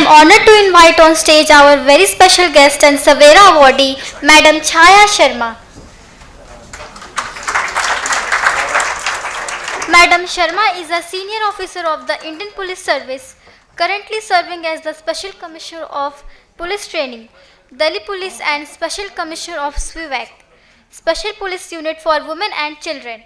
am honored to invite on stage our very special guest and SABERA awardee, Madam Chhaya Sharma. Madam Sharma is a senior officer of the Indian Police Service, currently serving as the Special Commissioner of Police Training, Delhi Police and Special Commissioner of SWIVAC, Special Police Unit for Women and Children.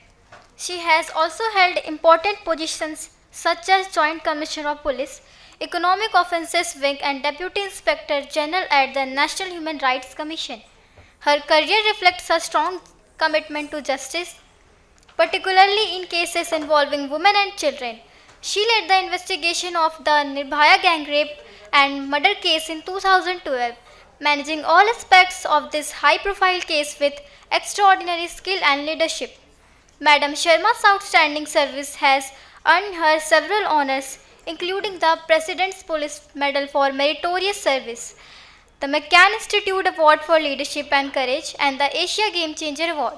She has also held important positions such as Joint Commissioner of Police, Economic Offences Wing and Deputy Inspector General at the National Human Rights Commission. Her career reflects a strong commitment to justice, particularly in cases involving women and children. She led the investigation of the Nirbhaya gang rape and murder case in 2012, managing all aspects of this high-profile case with extraordinary skill and leadership. Madam Sharma's outstanding service has earned her several honors, including the President's Police Medal for Meritorious Service, the McCann Institute Award for Leadership and Courage, and the Asia Game Changer Award.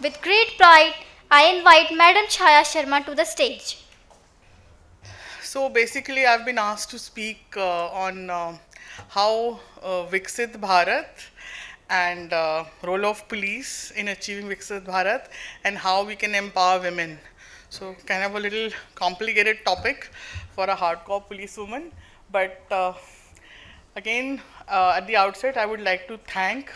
With great pride, I invite Madam Chhaya Sharma to the stage. So basically, I've been asked to speak on how Viksit Bharat and role of police in achieving Viksit Bharat and how we can empower women. So kind of a little complicated topic for a hardcore policewoman. But again, at the outset, I would like to thank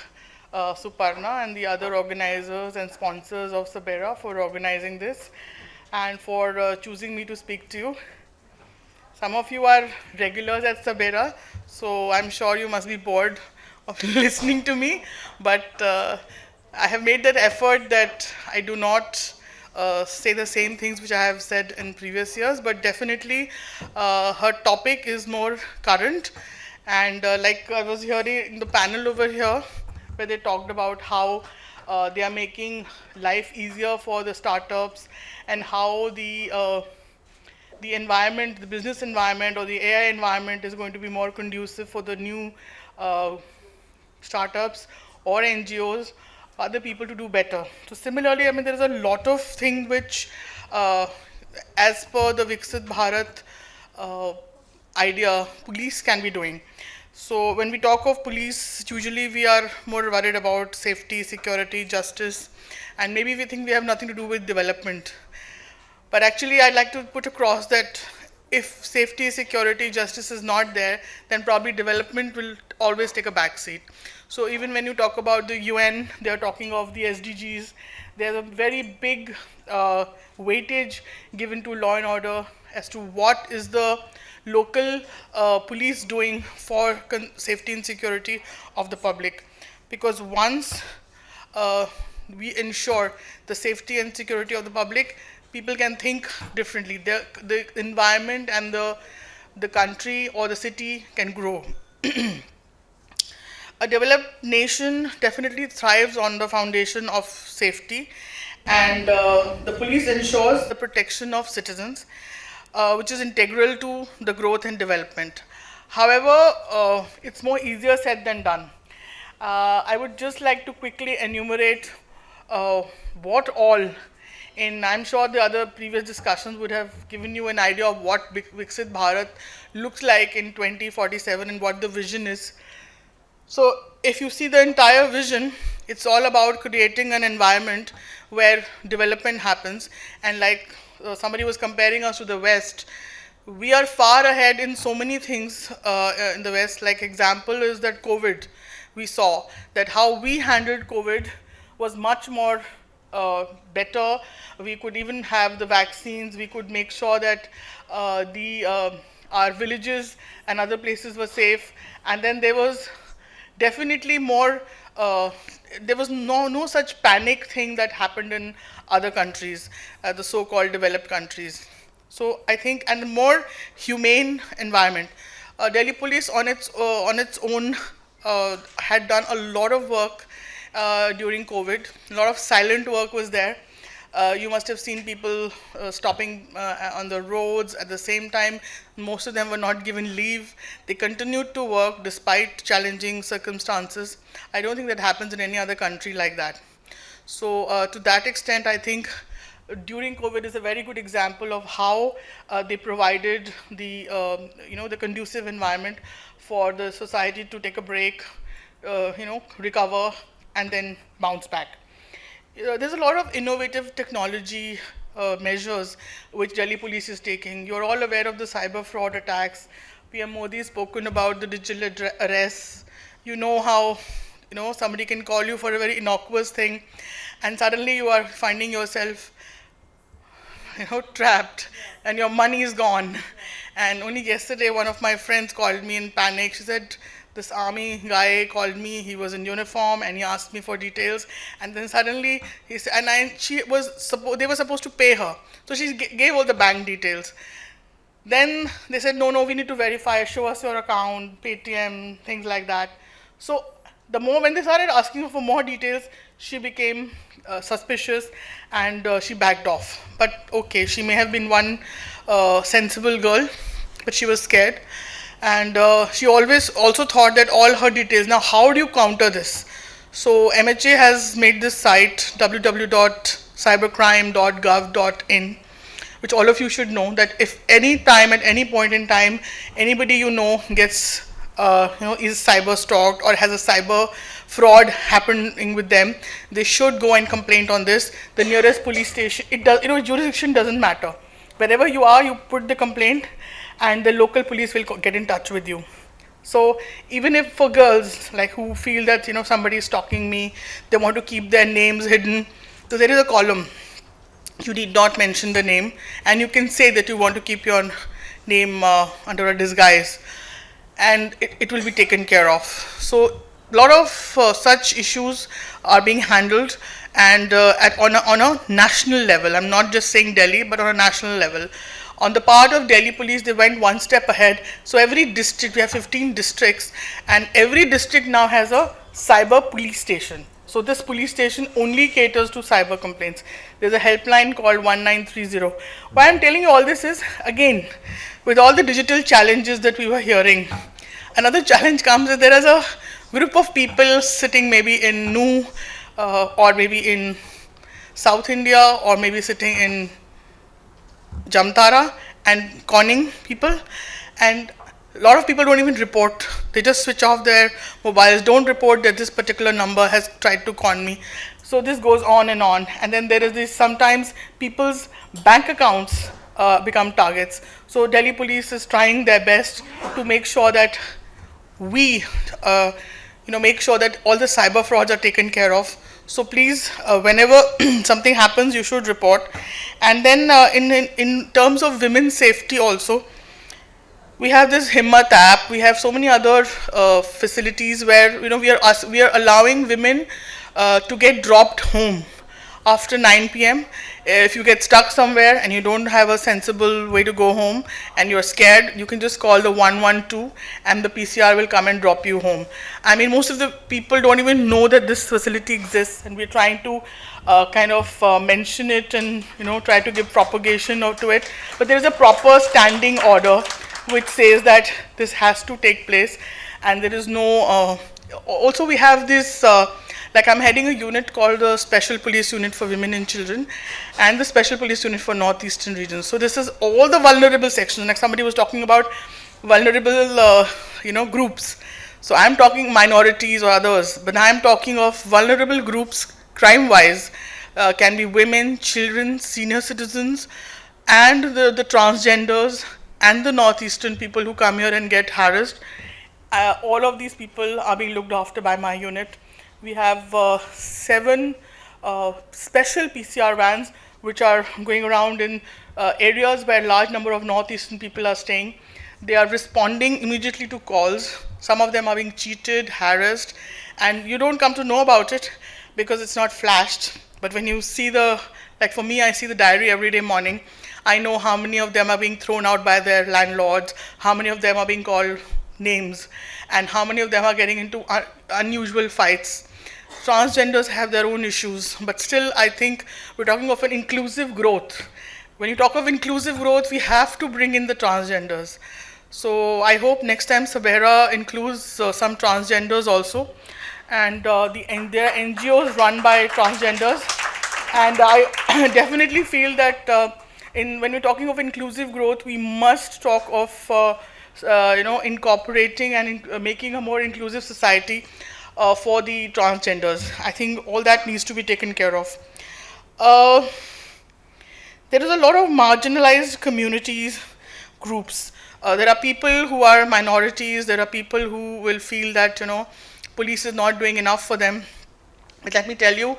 Suparna and the other organizers and sponsors of SABERA for organizing this and for choosing me to speak to you. Some of you are regulars at SABERA, so I'm sure you must be bored of listening to me, but I have made that effort that I do not say the same things which I have said in previous years, but definitely her topic is more current. And like I was hearing in the panel over here, where they talked about how they are making life easier for the startups and how the environment, the business environment or the AI environment is going to be more conducive for the new startups or NGOs, other people to do better. So similarly, I mean, there is a lot of things which, as per the Viksit Bharat idea, police can be doing. So when we talk of police, usually we are more worried about safety, security, justice, and maybe we think we have nothing to do with development. But actually, I'd like to put across that if safety, security, justice is not there, then probably development will always take a back seat. So even when you talk about the UN, they are talking of the SDGs. There's a very big weightage given to law and order as to what is the local police doing for safety and security of the public. Because once we ensure the safety and security of the public, people can think differently. The environment and the country or the city can grow. A developed nation definitely thrives on the foundation of safety, and the police ensures the protection of citizens, which is integral to the growth and development. However, it's more easier said than done. I would just like to quickly enumerate what all, and I'm sure the other previous discussions would have given you an idea of what Viksit Bharat looks like in 2047 and what the vision is. So if you see the entire vision, it's all about creating an environment where development happens. And like somebody was comparing us to the West, we are far ahead in so many things in the West. Like example is that COVID, we saw that how we handled COVID was much more better. We could even have the vaccines. We could make sure that our villages and other places were safe. And then there was definitely more, there was no such panic thing that happened in other countries, the so-called developed countries. So I think, and the more humane environment. Delhi Police on its own had done a lot of work during COVID. A lot of silent work was there. You must have seen people stopping on the roads. At the same time, most of them were not given leave. They continued to work despite challenging circumstances. I don't think that happens in any other country like that. So to that extent, I think during COVID is a very good example of how they provided the the conducive environment for the society to take a break, recover, and then bounce back. There's a lot of innovative technology measures which Delhi police is taking. You're all aware of the cyber fraud attacks. PM Modi has spoken about the digital arrests. You know how somebody can call you for a very innocuous thing, and suddenly you are finding yourself trapped, and your money is gone. And only yesterday, one of my friends called me in panic. She said, this army guy called me, he was in uniform, and he asked me for details. And then suddenly, he said, they were supposed to pay her. So she gave all the bank details. Then they said, no, we need to verify, show us your account, Paytm, things like that. So the moment when they started asking her for more details, she became suspicious, and she backed off. But okay, she may have been one sensible girl, but she was scared. And she always also thought that all her details. Now, how do you counter this? So MHA has made this site, www.cybercrime.gov.in, which all of you should know, that if any time, at any point in time, anybody gets is cyber stalked or has a cyber fraud happening with them, they should go and complain on this. The nearest police station, jurisdiction doesn't matter. Wherever you are, you put the complaint, and the local police will get in touch with you. So even if for girls like who feel that somebody is stalking me, they want to keep their names hidden, so there is a column. You need not mention the name, and you can say that you want to keep your name under a disguise, and it will be taken care of. So a lot of such issues are being handled, and on a national level. I'm not just saying Delhi, but on a national level. On the part of Delhi police, they went one step ahead. So every district, we have 15 districts, and every district now has a cyber police station. So this police station only caters to cyber complaints. There's a helpline called 1930. Why I'm telling you all this is, again, with all the digital challenges that we were hearing, another challenge comes that there is a group of people sitting maybe in New or maybe in South India, or maybe sitting in Jamtara and conning people, and a lot of people don't even report. They just switch off their mobiles, don't report that this particular number has tried to con me. So this goes on, and then there is this, sometimes people's bank accounts become targets. So Delhi police is trying their best to make sure that we make sure that all the cyber frauds are taken care of. So please, whenever something happens, you should report. And then in terms of women's safety also, we have this Himmat app. We have so many other facilities where we are allowing women to get dropped home after 9 p.m. If you get stuck somewhere and you don't have a sensible way to go home and you're scared, you can just call the 112 and the PCR will come and drop you home. I mean, most of the people don't even know that this facility exists, and we're trying to mention it and try to give propagation to it. But there is a proper standing order which says that this has to take place, and there is no. Also, we have this. Like I'm heading a unit called the Special Police Unit for Women and Children, and the Special Police Unit for Northeastern regions. So this is all the vulnerable sections. Like somebody was talking about vulnerable, groups. So I'm talking minorities or others, but I'm talking of vulnerable groups, crime-wise, can be women, children, senior citizens, and the transgenders, and the Northeastern people who come here and get harassed. All of these people are being looked after by my unit. We have 7 special PCR vans which are going around in areas where a large number of Northeastern people are staying. They are responding immediately to calls. Some of them are being cheated, harassed, and you don't come to know about it because it's not flashed. But when you see like for me, I see the diary every day morning. I know how many of them are being thrown out by their landlords, how many of them are being called names, and how many of them are getting into unusual fights. Transgenders have their own issues, but still I think we're talking of an inclusive growth. When you talk of inclusive growth, we have to bring in the transgenders. So I hope next time SABERA includes some transgenders also, and there are NGOs run by transgenders. And I definitely feel that when we're talking of inclusive growth, we must talk of incorporating and making a more inclusive society for the transgenders. I think all that needs to be taken care of. Uh, there is a lot of marginalized communities, groups. There are people who are minorities. There are people who will feel that police is not doing enough for them. But let me tell you,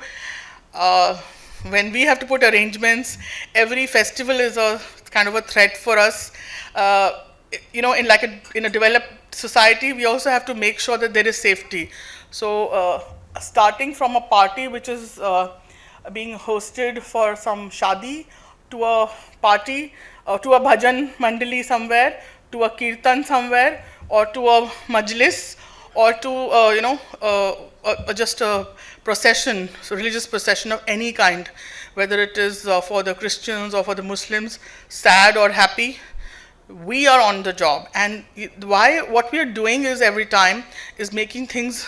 uh, when we have to put arrangements, every festival is a kind of a threat for us. Uh, in a developed society, we also have to make sure that there is safety. So, starting from a party which is being hosted for some shadi, to a party, to a bhajan mandali somewhere, to a kirtan somewhere, or to a majlis, or to just a procession, so religious procession of any kind, whether it is for the Christians or for the Muslims, sad or happy, we are on the job. And what we are doing is every time is making things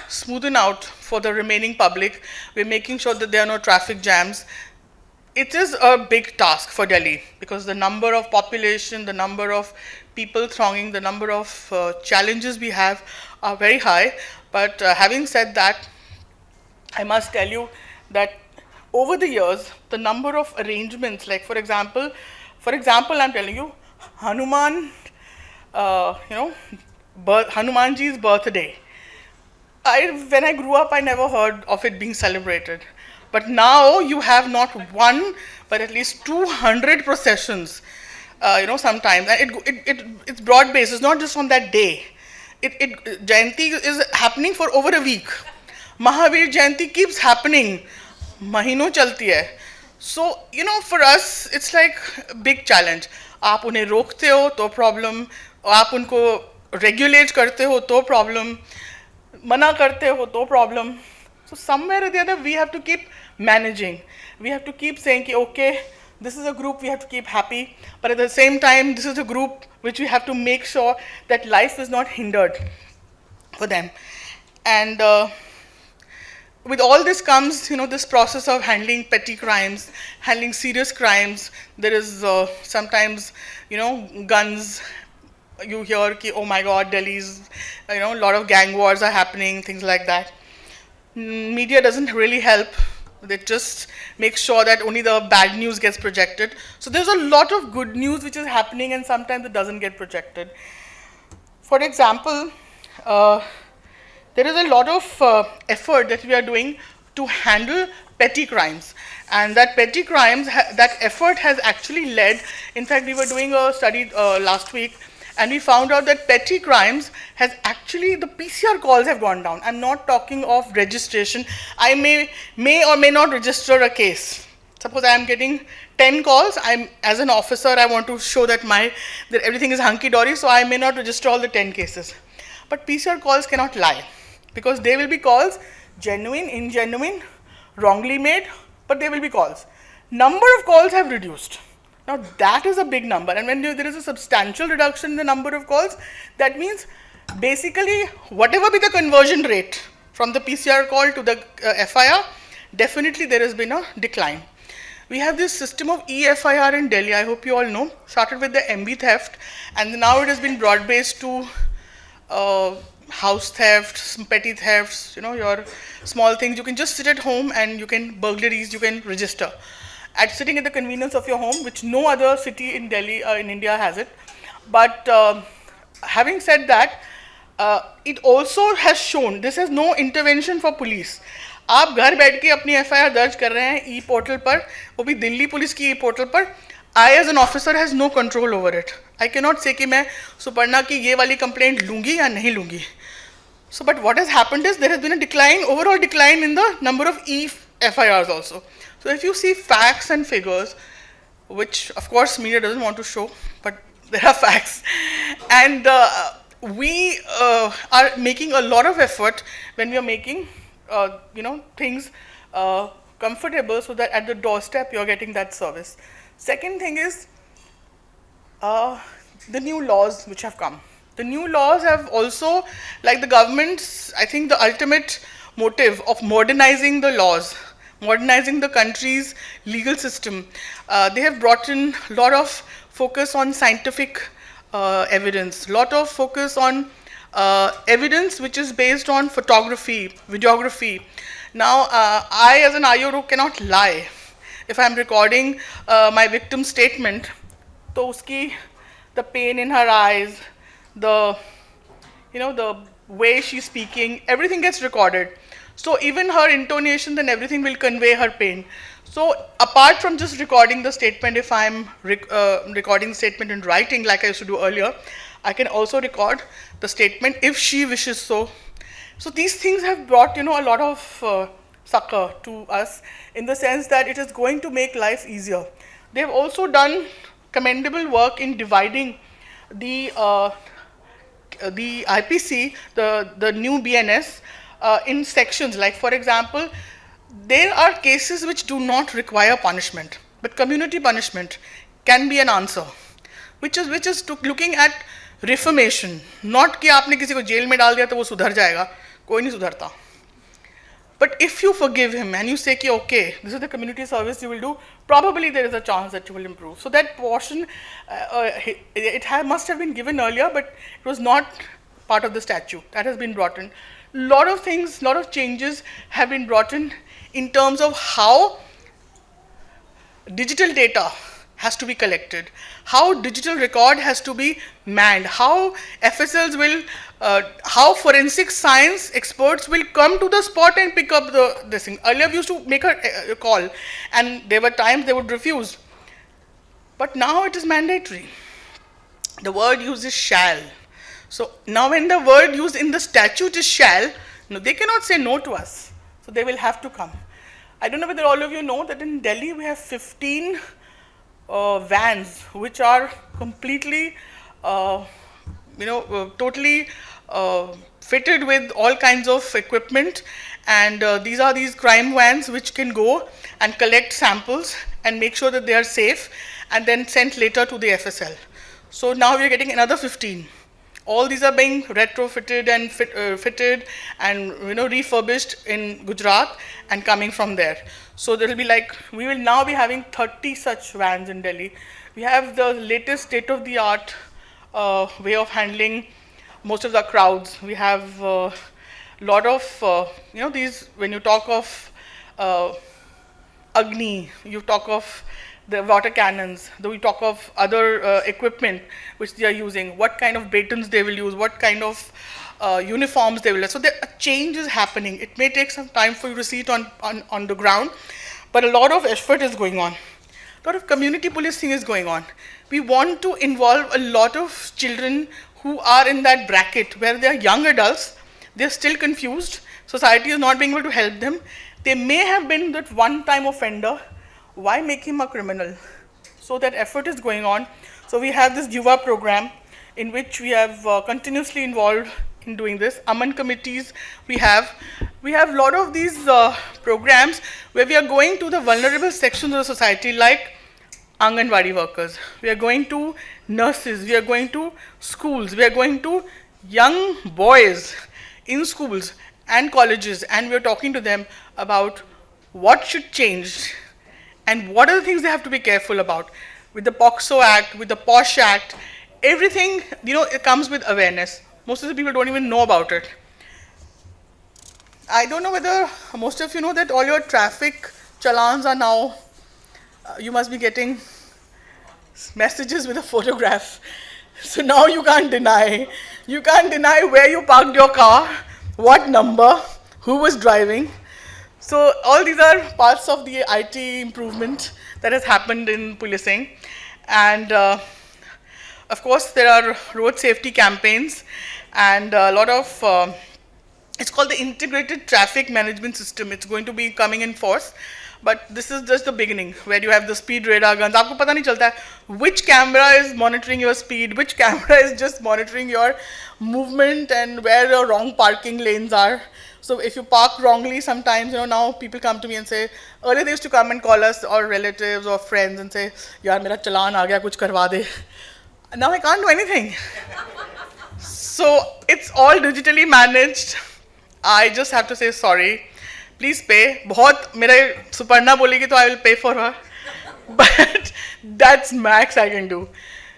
smoothen out for the remaining public. We're making sure that there are no traffic jams. It is a big task for Delhi because the number of population, the number of people thronging, the number of challenges we have are very high. But having said that, I must tell you that over the years, the number of arrangements, like I'm telling you, Hanuman, Hanumanji's birthday. When I grew up, I never heard of it being celebrated. But now you have not one, but at least 200 processions, sometimes. And it's broad based, it's not just on that day. Jayanti is happening for over a week. Mahavir Jayanti keeps happening. Mahino chalti hai. So, for us, it's like a big challenge. आप उन्हें रोकते हो तो problem, आप उनको regulate करते हो तो प्रॉब्लम, मना करते हो तो problem. So somewhere or the other, we have to keep managing. We have to keep saying, okay, this is a group we have to keep happy, but at the same time, this is a group which we have to make sure that life is not hindered for them. And with all this comes, this process of handling petty crimes, handling serious crimes. There is sometimes, guns. You hear, ki, oh my God, Delhi's, a lot of gang wars are happening, things like that. Media doesn't really help. They just make sure that only the bad news gets projected. So there's a lot of good news which is happening, and sometimes it doesn't get projected. For example, there is a lot of effort that we are doing to handle petty crimes. And that petty crimes, that effort has actually led, in fact, we were doing a study last week, and we found out that petty crimes has actually, the PCR calls have gone down. I'm not talking of registration. I may or may not register a case. Suppose I am getting 10 calls, as an officer, I want to show that everything is hunky-dory, so I may not register all the 10 cases. But PCR calls cannot lie, because they will be calls, genuine, ingenuine, wrongly made, but they will be calls. Number of calls have reduced. Now that is a big number, and when there is a substantial reduction in the number of calls, that means basically whatever be the conversion rate from the PCR call to the FIR, definitely there has been a decline. We have this system of EFIR in Delhi, I hope you all know, started with the MB theft, and now it has been broad-based to house theft, some petty thefts, your small things. You can just sit at home and you can burglaries, you can register. Sitting at the convenience of your home, which no other city in Delhi, in India has it. But having said that, it also has shown, this has no intervention for police. आप घर बैठ के अपनी FIR दर्ज कर रहे हैं e-portal पर, वो भी दिल्ली पुलिस की e-portal पर. I as an officer has no control over it. I cannot say कि मैं सुपर्णा की ये वाली complaint लूँगी या नहीं लूँगी. So, but what has happened is there has been a decline, overall decline in the number of e-FIRs also. So if you see facts and figures, which of course media doesn't want to show, but there are facts, and we are making a lot of effort when we are making things comfortable, so that at the doorstep you're getting that service. Second thing is the new laws which have come. The new laws have also, like the government's, I think the ultimate motive of modernizing the laws modernizing the country's legal system. They have brought in a lot of focus on scientific evidence, lot of focus on evidence which is based on photography, videography. Now, I as an IORO cannot lie. If I'm recording my victim's statement, तो उसकी the pain in her eyes, the the way she's speaking, everything gets recorded. So even her intonation and everything will convey her pain. So apart from just recording the statement, if I'm recording the statement in writing like I used to do earlier, I can also record the statement if she wishes so. So these things have brought a lot of succor to us in the sense that it is going to make life easier. They have also done commendable work in dividing the IPC, the new BNS, in sections. Like for example, there are cases which do not require punishment, but community punishment can be an answer, which is looking at reformation, not कि आपने किसी को jail में डाल दिया तो वो सुधर जाएगा, कोई नहीं सुधरता. But if you forgive him and you say कि okay, this is the community service you will do, probably there is a chance that you will improve. So that portion, must have been given earlier, but it was not part of the statute. That has been brought in. Lot of things, lot of changes have been brought in terms of how digital data has to be collected, how digital record has to be manned, how FSLs will, how forensic science experts will come to the spot and pick up this thing. Earlier we used to make a call and there were times they would refuse. But now it is mandatory. The word used is shall. So now when the word used in the statute is shall, no, they cannot say no to us. So they will have to come. I don't know whether all of you know that in Delhi we have 15 vans which are completely, totally fitted with all kinds of equipment, and these are these crime vans which can go and collect samples and make sure that they are safe and then sent later to the FSL. So now we are getting another 15. All these are being retrofitted and fitted and refurbished in Gujarat and coming from there. So there will be we will now be having 30 such vans in Delhi. We have the latest state-of-the-art way of handling most of the crowds. We have a lot of these, when you talk of Agni, you talk of the water cannons, though we talk of other equipment which they are using, what kind of batons they will use, what kind of uniforms they will use. So a change is happening. It may take some time for you to see it on the ground, but a lot of effort is going on. A lot of community policing is going on. We want to involve a lot of children who are in that bracket where they are young adults, they are still confused, society is not being able to help them. They may have been that one-time offender. Why make him a criminal? So that effort is going on. So we have this Yuva program in which we have continuously involved in doing this. Aman committees we have a lot of these programs where we are going to the vulnerable sections of the society, like Anganwadi workers. We are going to nurses. We are going to schools. We are going to young boys in schools and colleges, and we are talking to them about what should change and what are the things they have to be careful about. With the POXO Act, with the POSH Act, everything, it comes with awareness. Most of the people don't even know about it. I don't know whether most of you know that all your traffic challans are now, you must be getting messages with a photograph. So now you can't deny. You can't deny where you parked your car, what number, who was driving. So all these are parts of the IT improvement that has happened in policing. And of course, there are road safety campaigns and a lot of, it's called the Integrated Traffic Management System. It's going to be coming in force. But this is just the beginning, where you have the speed radar guns. आपको पता नहीं चलता है which camera is monitoring your speed, which camera is just monitoring your movement and where your wrong parking lanes are. So if you park wrongly, sometimes, now people come to me and say, earlier they used to come and call us or relatives or friends and say, यार मेरा चालान आ गया, कुछ करवा दे. Now I can't do anything. So it's all digitally managed. I just have to say sorry. please pay. बहुत मेरे सुपर्णा बोलेगी तो I will pay for her. But that's max I can do.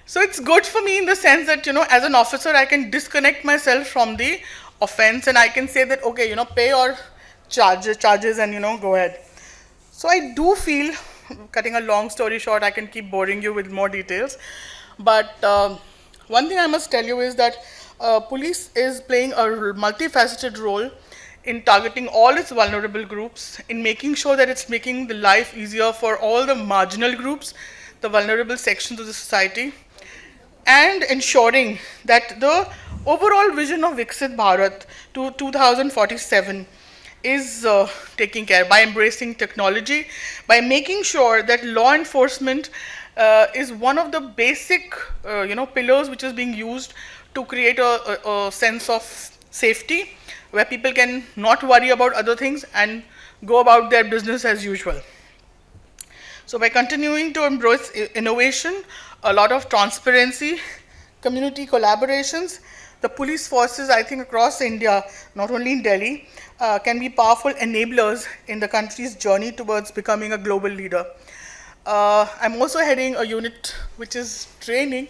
So it's good for me in the sense that, as an officer, I can disconnect myself from the offense and I can say that, okay, pay your charges and, go ahead. So I do feel, cutting a long story short, I can keep boring you with more details. But one thing I must tell you is that police is playing a multifaceted role in targeting all its vulnerable groups, in making sure that it's making the life easier for all the marginal groups, the vulnerable sections of the society, and ensuring that the overall vision of Viksit Bharat to 2047 is taking care by embracing technology, by making sure that law enforcement is one of the basic pillars which is being used to create a sense of safety where people can not worry about other things and go about their business as usual. So by continuing to embrace innovation, a lot of transparency, community collaborations, the police forces, I think, across India, not only in Delhi, can be powerful enablers in the country's journey towards becoming a global leader. I'm also heading a unit which is training,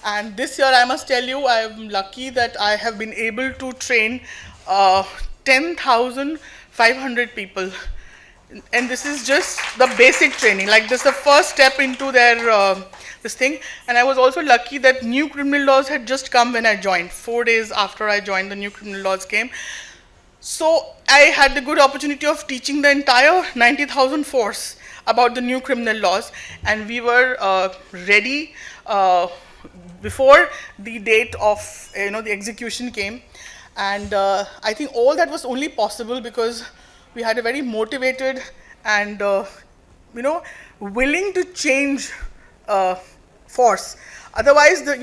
and this year I must tell you I'm lucky that I have been able to train 10,500 people. And this is just the basic training, like this is the first step into their this thing. And I was also lucky that new criminal laws had just come when I joined. 4 days after I joined, the new criminal laws came. So I had the good opportunity of teaching the entire 90,000 force about the new criminal laws, and we were ready before the date of the execution came. And I think all that was only possible because we had a very motivated and willing to change force. Otherwise, I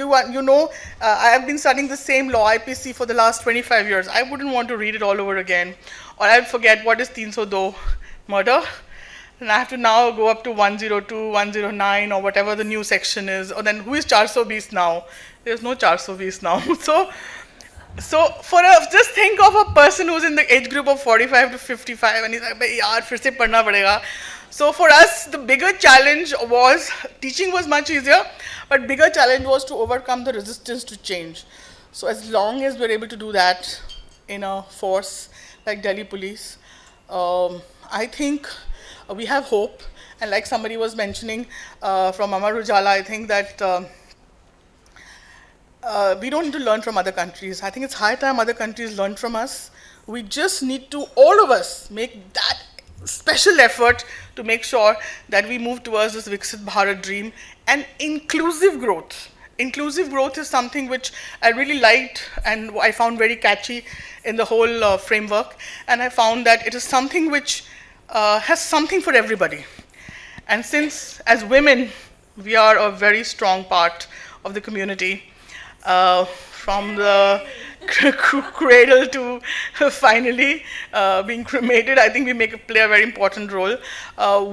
have been studying the same law, IPC, for the last 25 years. I wouldn't want to read it all over again, or I'd forget what is 302 murder, and I have to now go up to 102, 109, or whatever the new section is. Or then who is 420 now? There's no 420 now. So just think of a person who's in the age group of 45 to 55 and he's like, yaar, fir se padhna padega. So for us, the bigger challenge was, teaching was much easier, but bigger challenge was to overcome the resistance to change. So as long as we're able to do that in a force like Delhi Police, I think we have hope. And like somebody was mentioning from Amar Ujala, I think that we don't need to learn from other countries. I think it's high time other countries learn from us. We just need to, all of us, make that special effort to make sure that we move towards this Viksit Bharat dream and inclusive growth. Inclusive growth is something which I really liked and I found very catchy in the whole framework. And I found that it is something which has something for everybody. And since, as women, we are a very strong part of the community, from the cradle to finally being cremated, I think we play a very important role.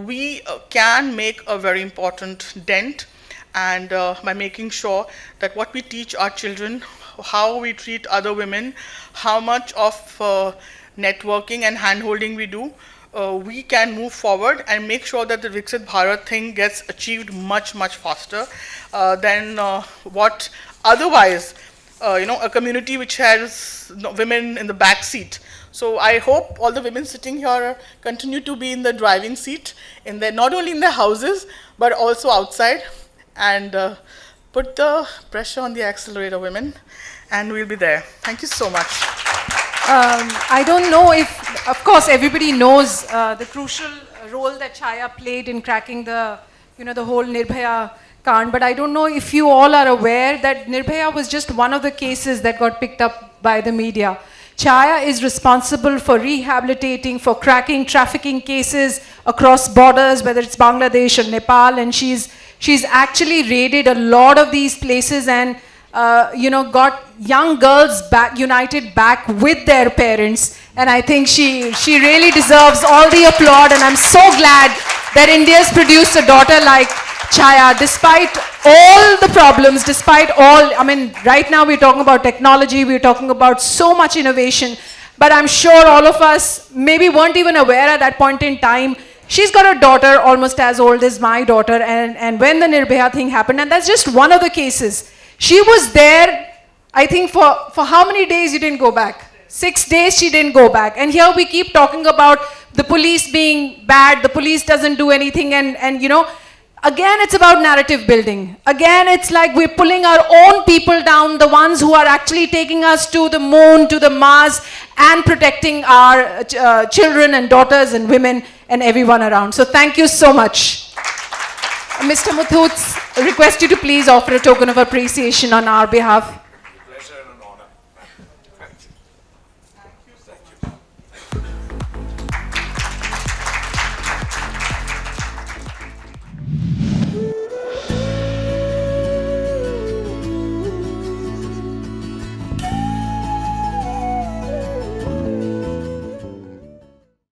We can make a very important dent, and by making sure that what we teach our children, how we treat other women, how much of networking and hand-holding we do, we can move forward and make sure that the Viksit Bharat thing gets achieved much, much faster than what otherwise, a community which has women in the back seat. So I hope all the women sitting here continue to be in the driving seat, not only in their houses, but also outside, and put the pressure on the accelerator, women, and we'll be there. Thank you so much. I don't know if, of course, everybody knows the crucial role that Chhaya played in cracking the whole Nirbhaya can't, but I don't know if you all are aware that Nirbhaya was just one of the cases that got picked up by the media. Chhaya is responsible for rehabilitating, for cracking trafficking cases across borders, whether it's Bangladesh or Nepal, and she's actually raided a lot of these places and got young girls united back with their parents, and I think she really deserves all the applaud, and I'm so glad that India's produced a daughter like Chhaya, despite all the problems, despite all, right now we're talking about technology, we're talking about so much innovation. but I'm sure all of us maybe weren't even aware at that point in time. She's got a daughter almost as old as my daughter, and when the Nirbhaya thing happened, and that's just one of the cases. She was there, I think, for how many days you didn't go back? 6 days she didn't go back. And here we keep talking about the police being bad, the police doesn't do anything, and you know, again, it's about narrative building. Again, it's like we're pulling our own people down, the ones who are actually taking us to the moon, to the Mars, and protecting our children and daughters and women and everyone around. So thank you so much. Mr. Muthoots, request you to please offer a token of appreciation on our behalf.